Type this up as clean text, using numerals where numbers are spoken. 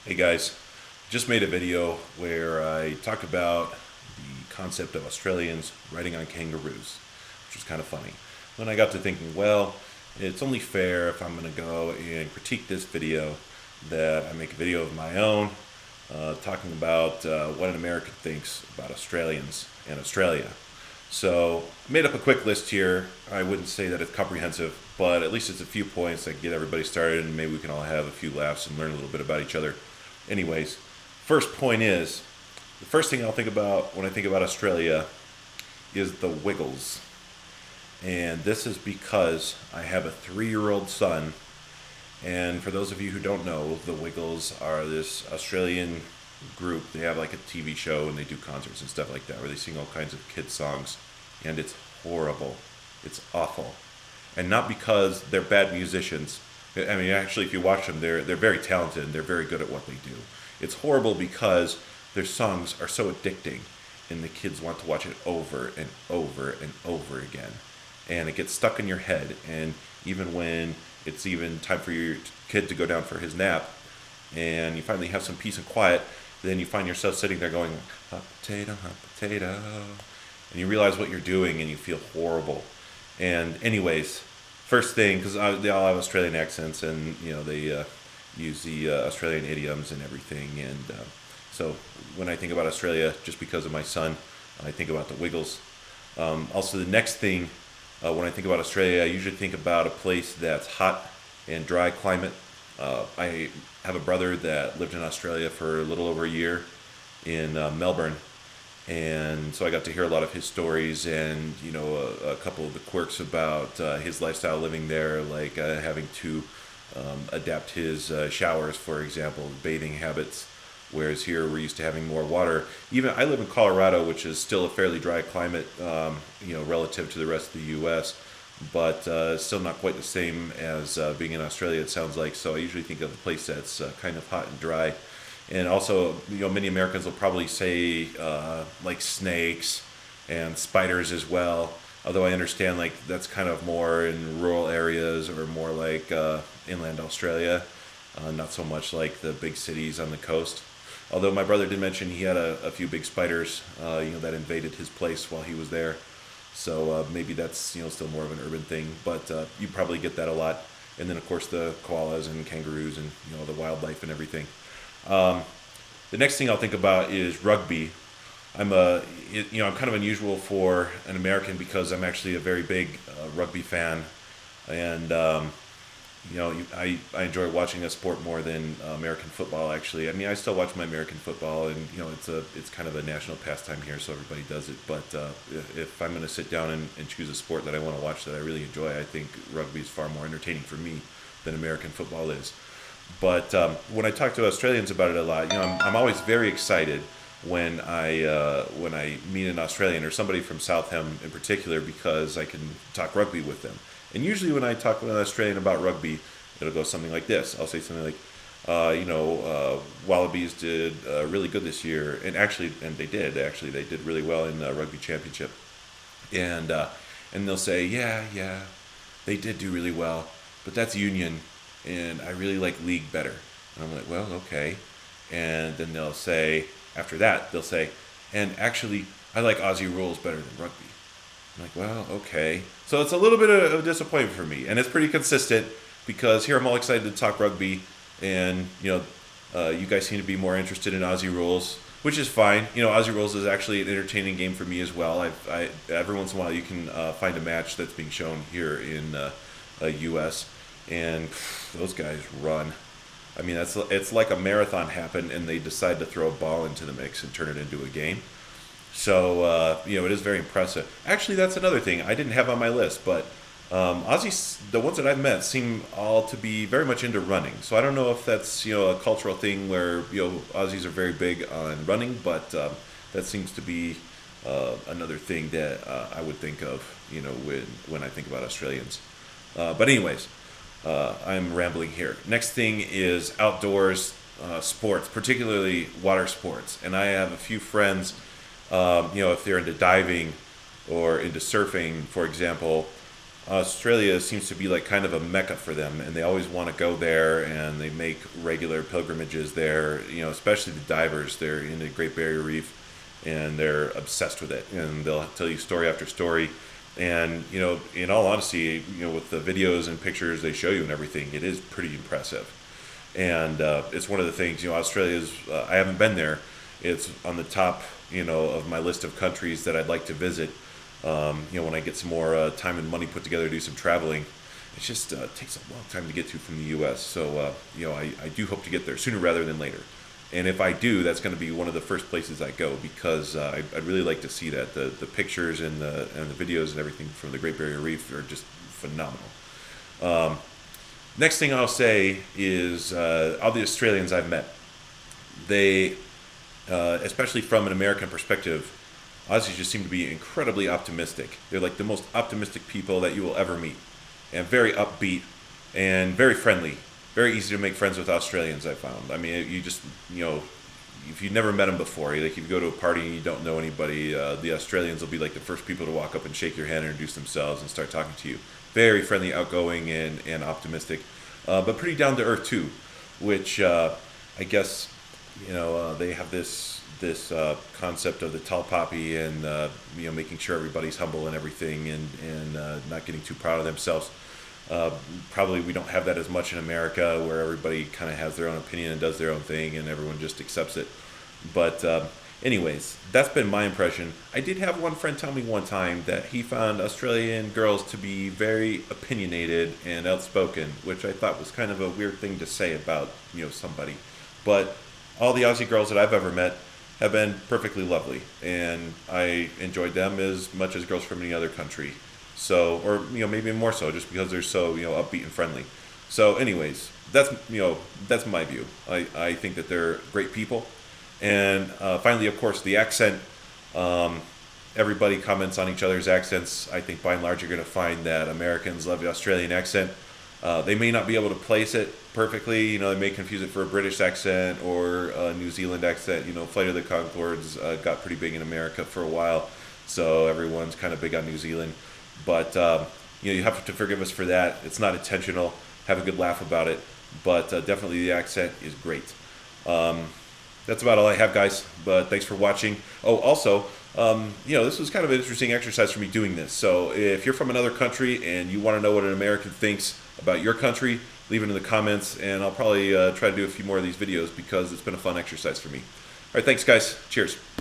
Hey guys, just made a video where I talked about the concept of Australians riding on kangaroos, which was kind of funny. Then I got to thinking, well, it's only fair if I'm going to go and critique this video that I make a video of my own talking about what an American thinks about Australians and Australia. So I made up a quick list here. I wouldn't say that it's comprehensive, but at least it's a few points that can get everybody started and maybe we can all have a few laughs and learn a little bit about each other. Anyways, first point is the first thing I'll think about when I think about Australia is the Wiggles. And this is because I have a 3-year-old son. And for those of you who don't know, the Wiggles are this Australian group. They have like a TV show and they do concerts and stuff like that where they sing all kinds of kids' songs. And it's horrible. It's awful. And not because they're bad musicians. I mean, actually, if you watch them, they're very talented and they're very good at what they do. It's horrible because their songs are so addicting, and the kids want to watch it over and over and over again, and it gets stuck in your head. And even when it's even time for your kid to go down for his nap, and you finally have some peace and quiet, then you find yourself sitting there going, hot potato, and you realize what you're doing, and you feel horrible. And anyways, first thing, because they all have Australian accents, and they use the Australian idioms and everything, and so when I think about Australia, just because of my son, I think about the Wiggles. Also, the next thing, when I think about Australia, I usually think about a place that's hot and dry climate. I have a brother that lived in Australia for a little over a year in Melbourne, and so I got to hear a lot of his stories and a couple of the quirks about his lifestyle living there, like having to adapt his showers, for example, bathing habits, whereas here we're used to having more water. Even I live in Colorado, which is still a fairly dry climate, relative to the rest of the U.S., but still not quite the same as being in Australia, it sounds like. So I usually think of a place that's kind of hot and dry. And also, many Americans will probably say like snakes and spiders as well. Although I understand like that's kind of more in rural areas or more like inland Australia, not so much like the big cities on the coast. Although my brother did mention he had a few big spiders, that invaded his place while he was there. So maybe that's still more of an urban thing, but you probably get that a lot. And then of course the koalas and kangaroos and the wildlife and everything. The next thing I'll think about is rugby. I'm kind of unusual for an American because I'm actually a very big rugby fan, and I enjoy watching a sport more than American football. Actually, I mean, I still watch my American football, and it's kind of a national pastime here, so everybody does it. But if I'm going to sit down and choose a sport that I want to watch that I really enjoy, I think rugby is far more entertaining for me than American football is. But when I talk to Australians about it a lot, I'm always very excited when I meet an Australian or somebody from Southam in particular, because I can talk rugby with them. And usually when I talk with an Australian about rugby, it'll go something like this. I'll say something like, Wallabies did really good this year, and they did really well in the rugby championship. And they'll say, yeah, they did do really well, but that's union, and I really like league better. And I'm like, well, okay. And then after that, they'll say, and actually, I like Aussie Rules better than rugby. I'm like, well, okay. So it's a little bit of a disappointment for me, and it's pretty consistent because here I'm all excited to talk rugby, and you guys seem to be more interested in Aussie Rules, which is fine. Aussie Rules is actually an entertaining game for me as well. I every once in a while you can find a match that's being shown here in U.S., and those guys run. I mean, it's like a marathon happened, and they decide to throw a ball into the mix and turn it into a game. So, it is very impressive. Actually, that's another thing I didn't have on my list, but Aussies, the ones that I've met, seem all to be very much into running. So I don't know if that's, a cultural thing where, Aussies are very big on running, but that seems to be another thing that I would think of, when I think about Australians. But anyways, I'm rambling here. Next thing is outdoors sports, particularly water sports. And I have a few friends, if they're into diving or into surfing, for example, Australia seems to be like kind of a mecca for them, and they always want to go there, and they make regular pilgrimages there. Especially the divers. They're in the Great Barrier Reef, and they're obsessed with it, and they'll tell you story after story. And in all honesty, with the videos and pictures they show you and everything, it is pretty impressive. And it's one of the things. Australia's. I haven't been there. It's on the top, of my list of countries that I'd like to visit. When I get some more time and money put together to do some traveling. It just takes a long time to get to from the U.S. So, I do hope to get there sooner rather than later. And if I do, that's going to be one of the first places I go, because I'd really like to see that. The pictures and the videos and everything from the Great Barrier Reef are just phenomenal. Next thing I'll say is all the Australians I've met. They, especially from an American perspective, Aussies just seem to be incredibly optimistic. They're like the most optimistic people that you will ever meet, and very upbeat and very friendly. Very easy to make friends with Australians, I found. I mean, you just, if you've never met them before, like if you go to a party and you don't know anybody, the Australians will be like the first people to walk up and shake your hand, introduce themselves, and start talking to you. Very friendly, outgoing, and optimistic, but pretty down to earth too, which I guess, they have this concept of the tall poppy, and making sure everybody's humble and everything, and not getting too proud of themselves. Probably we don't have that as much in America, where everybody kind of has their own opinion and does their own thing, and everyone just accepts it. But anyways, that's been my impression. I did have one friend tell me one time that he found Australian girls to be very opinionated and outspoken, which I thought was kind of a weird thing to say about somebody. But all the Aussie girls that I've ever met have been perfectly lovely, and I enjoyed them as much as girls from any other country. So, or maybe more so, just because they're so upbeat and friendly. So, anyways, that's my view. I think that they're great people, and finally, of course, the accent. Everybody comments on each other's accents. I think by and large, you're going to find that Americans love the Australian accent. They may not be able to place it perfectly. They may confuse it for a British accent or a New Zealand accent. Flight of the Conchords got pretty big in America for a while, so everyone's kind of big on New Zealand. But you have to forgive us for that. It's not intentional. Have a good laugh about it. But definitely the accent is great. That's about all I have, guys. But thanks for watching. Oh, also, this was kind of an interesting exercise for me doing this. So if you're from another country and you want to know what an American thinks about your country, leave it in the comments, and I'll probably try to do a few more of these videos, because it's been a fun exercise for me. All right, thanks, guys. Cheers.